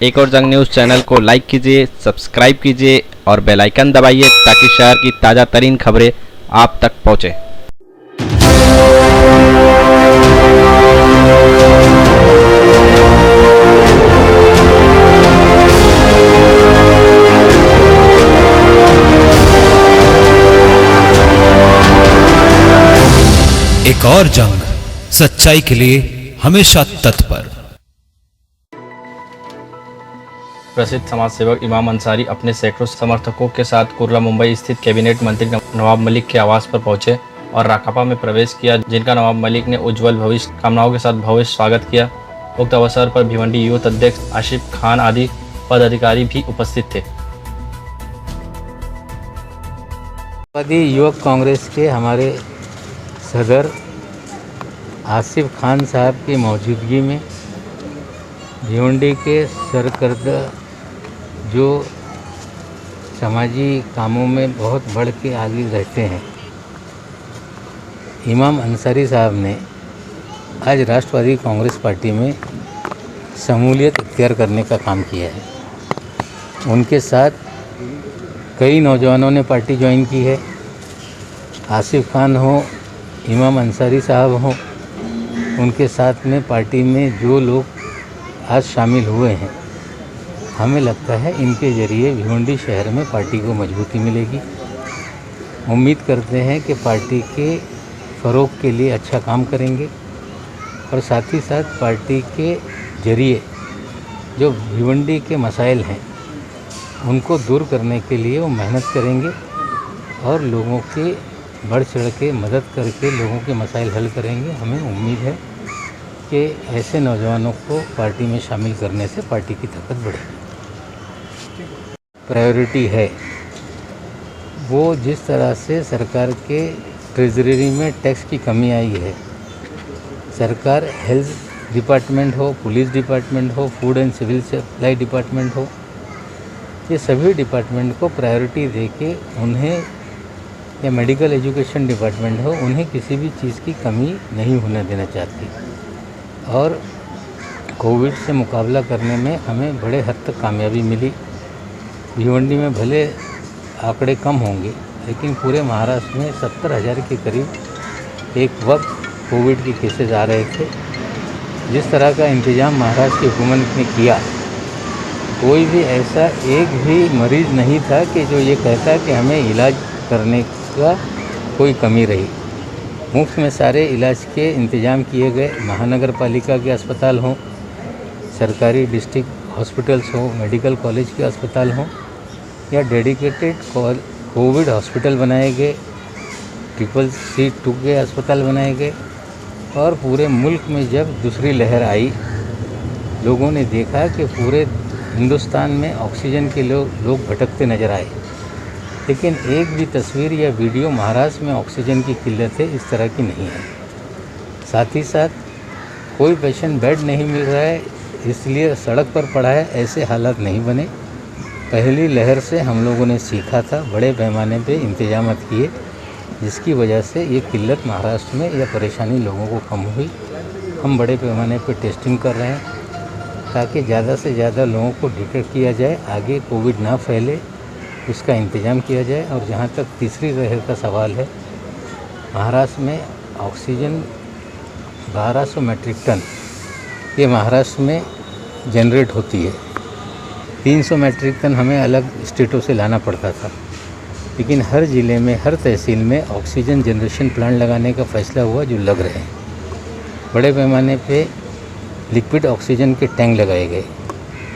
एक और जंग न्यूज़ चैनल को लाइक कीजिए, सब्सक्राइब कीजिए और बेल आइकन दबाइए ताकि शहर की ताज़ा तरीन खबरें आप तक पहुँचे। एक और जंग, सच्चाई के लिए हमेशा तत्पर। प्रसिद्ध समाज सेवक इमाम अंसारी अपने सैकड़ों समर्थकों के साथ कुर्ला मुंबई स्थित कैबिनेट मंत्री नवाब मलिक के आवास पर पहुंचे और राकापा में प्रवेश किया, जिनका नवाब मलिक ने उज्जवल भविष्य कामनाओं के साथ भव्य स्वागत किया। उक्त अवसर पर भिवंडी यूथ अध्यक्ष आशिफ खान आदि पदाधिकारी भी उपस्थित थे। युवक कांग्रेस के हमारे सदर आसिफ खान साहब की मौजूदगी में भिवंडी के सरकर्दा जो समाजी कामों में बहुत बढ़ के आगे रहते हैं, इमाम अंसारी साहब ने आज राष्ट्रवादी कांग्रेस पार्टी में शमूलियत इख्तियार करने का काम किया है। उनके साथ कई नौजवानों ने पार्टी ज्वाइन की है। आसिफ खान हो, इमाम अंसारी साहब हों, उनके साथ में पार्टी में जो लोग आज शामिल हुए हैं, हमें लगता है इनके ज़रिए भिवंडी शहर में पार्टी को मजबूती मिलेगी। उम्मीद करते हैं कि पार्टी के फ़रोग़ के लिए अच्छा काम करेंगे और साथ ही साथ पार्टी के ज़रिए जो भिवंडी के मसाइल हैं उनको दूर करने के लिए वो मेहनत करेंगे और लोगों के बढ़ चढ़ के मदद करके लोगों के मसाइल हल करेंगे। हमें उम्मीद है कि ऐसे नौजवानों को पार्टी में शामिल करने से पार्टी की ताकत बढ़ेगी। प्रायोरिटी है वो जिस तरह से सरकार के ट्रेजरी में टैक्स की कमी आई है, सरकार हेल्थ डिपार्टमेंट हो, पुलिस डिपार्टमेंट हो, food and civil supply department हो, ये सभी डिपार्टमेंट को प्रायोरिटी देके उन्हें, या मेडिकल एजुकेशन डिपार्टमेंट हो, उन्हें किसी भी चीज़ की कमी नहीं होने देना चाहती। और कोविड से मुकाबला करने में हमें बड़े हद तक कामयाबी मिली। भिवंडी में भले आंकड़े कम होंगे, लेकिन पूरे महाराष्ट्र में 70,000 के करीब एक वक्त कोविड के केसेस आ रहे थे। जिस तरह का इंतज़ाम महाराष्ट्र की हुकूमत ने किया, कोई भी ऐसा एक भी मरीज़ नहीं था कि जो ये कहता कि हमें इलाज करने का कोई कमी रही। मुफ्त में सारे इलाज के इंतज़ाम किए गए। महानगर पालिका के अस्पताल हों, सरकारी डिस्ट्रिक्ट हॉस्पिटल्स हों, मेडिकल कॉलेज के अस्पताल हों, या डेडिकेटेड कोविड हॉस्पिटल बनाए गए, CCC2 के अस्पताल बनाए गए। और पूरे मुल्क में जब दूसरी लहर आई, लोगों ने देखा कि पूरे हिंदुस्तान में ऑक्सीजन के लोग भटकते नज़र आए, लेकिन एक भी तस्वीर या वीडियो महाराष्ट्र में ऑक्सीजन की किल्लत है इस तरह की नहीं है। साथ ही साथ कोई पेशेंट बेड नहीं मिल रहा है इसलिए सड़क पर पड़ा है, ऐसे हालात नहीं बने। पहली लहर से हम लोगों ने सीखा था, बड़े पैमाने पे इंतजाम किए, जिसकी वजह से ये किल्लत महाराष्ट्र में या परेशानी लोगों को कम हुई। हम बड़े पैमाने पे टेस्टिंग कर रहे हैं ताकि ज़्यादा से ज़्यादा लोगों को डिटेक्ट किया जाए, आगे कोविड ना फैले, उसका इंतज़ाम किया जाए। और जहाँ तक तीसरी लहर का सवाल है, महाराष्ट्र में ऑक्सीजन 1200 मेट्रिक टन ये महाराष्ट्र में जनरेट होती है। 300 मेट्रिक टन हमें अलग स्टेटों से लाना पड़ता था, लेकिन हर ज़िले में, हर तहसील में ऑक्सीजन जनरेशन प्लांट लगाने का फ़ैसला हुआ, जो लग रहे हैं। बड़े पैमाने पे लिक्विड ऑक्सीजन के टैंक लगाए गए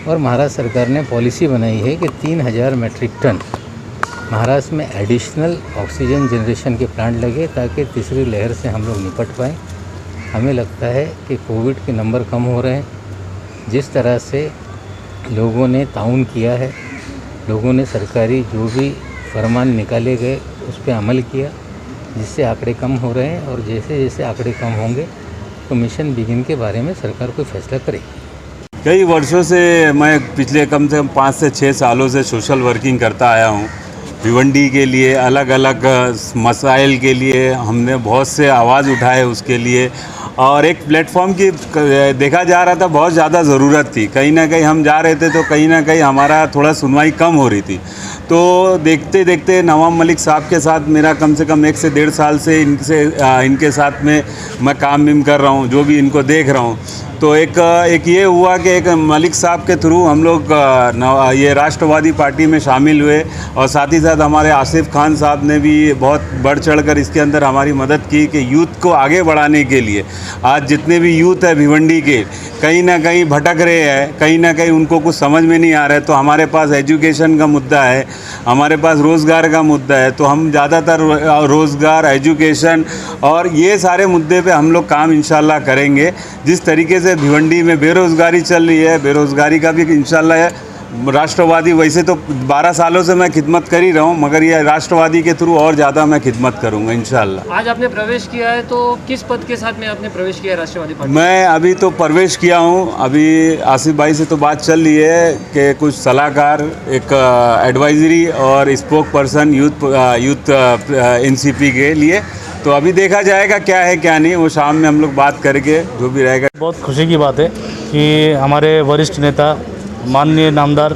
और महाराष्ट्र सरकार ने पॉलिसी बनाई है कि 3000 मेट्रिक टन महाराष्ट्र में एडिशनल ऑक्सीजन जनरेशन के प्लांट लगे ताकि तीसरी लहर से हम लोग निपट पाएँ। हमें लगता है कि कोविड के नंबर कम हो रहे हैं। जिस तरह से लोगों ने ताउन किया है, लोगों ने सरकारी जो भी फरमान निकाले गए उस पर अमल किया, जिससे आंकड़े कम हो रहे हैं। और जैसे जैसे आंकड़े कम होंगे तो मिशन बिगिन के बारे में सरकार कोई फैसला करेगी। कई वर्षों से मैं पिछले कम से कम 5 से 6 सालों से सोशल वर्किंग करता आया हूँ। भिवंडी के लिए अलग अलग मसाइल के लिए हमने बहुत से आवाज़ उठाए उसके लिए, और एक प्लेटफॉर्म की देखा जा रहा था बहुत ज़्यादा ज़रूरत थी। कहीं ना कहीं हम जा रहे थे तो कहीं ना कहीं हमारा थोड़ा सुनवाई कम हो रही थी। तो देखते देखते नवाब मलिक साहब के साथ मेरा कम से कम 1 से 1.5 साल से इनके साथ में मैं काम कर रहा हूँ, जो भी इनको देख रहा हूँ। तो एक ये हुआ कि एक मलिक साहब के थ्रू हम लोग ये राष्ट्रवादी पार्टी में शामिल हुए और साथ ही साथ हमारे आसिफ खान साहब ने भी बहुत बढ़ चढ़कर इसके अंदर हमारी मदद की कि यूथ को आगे बढ़ाने के लिए आज जितने भी यूथ है भिवंडी के कहीं ना कहीं भटक रहे हैं, कहीं ना कहीं उनको कुछ समझ में नहीं आ रहा है। तो हमारे पास एजुकेशन का मुद्दा है, हमारे पास रोज़गार का मुद्दा है। तो हम ज़्यादातर रोज़गार, एजुकेशन और ये सारे मुद्दे पे हम लोग काम इंशाल्लाह करेंगे। जिस तरीके से भिवंडी में बेरोज़गारी चल रही है, बेरोज़गारी का भी इंशाल्लाह राष्ट्रवादी, वैसे तो 12 सालों से मैं खिदमत कर ही रहा हूँ, मगर ये राष्ट्रवादी के थ्रू और ज़्यादा मैं खिदमत करूँगा इंशाल्लाह। आज आपने प्रवेश किया है, तो किस पद के साथ में आपने प्रवेश किया है राष्ट्रवादी पार्टी? मैं अभी तो प्रवेश किया हूँ। अभी आसिफ भाई से तो बात चल रही है कि कुछ सलाहकार, एक एडवाइजरी और स्पोक पर्सन यूथ एनसीपी के लिए। तो अभी देखा जाएगा क्या है क्या नहीं, वो शाम में हम लोग बात करके जो भी रहेगा। बहुत खुशी की बात है कि हमारे वरिष्ठ नेता माननीय नामदार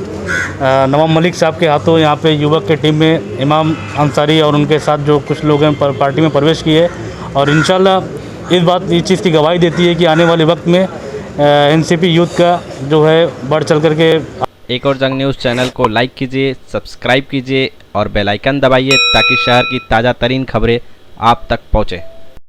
नवाब मलिक साहब के हाथों यहाँ पे युवक के टीम में इमाम अंसारी और उनके साथ जो कुछ लोग हैं पार्टी में प्रवेश किए। और इंशाल्लाह इस चीज़ की गवाही देती है कि आने वाले वक्त में एनसीपी यूथ का जो है बढ़ चढ़ करके। एक और जंग न्यूज़ चैनल को लाइक कीजिए, सब्सक्राइब कीजिए और बेल आइकन दबाइए ताकि शहर की ताज़ा तरीन खबरें आप तक पहुँचे।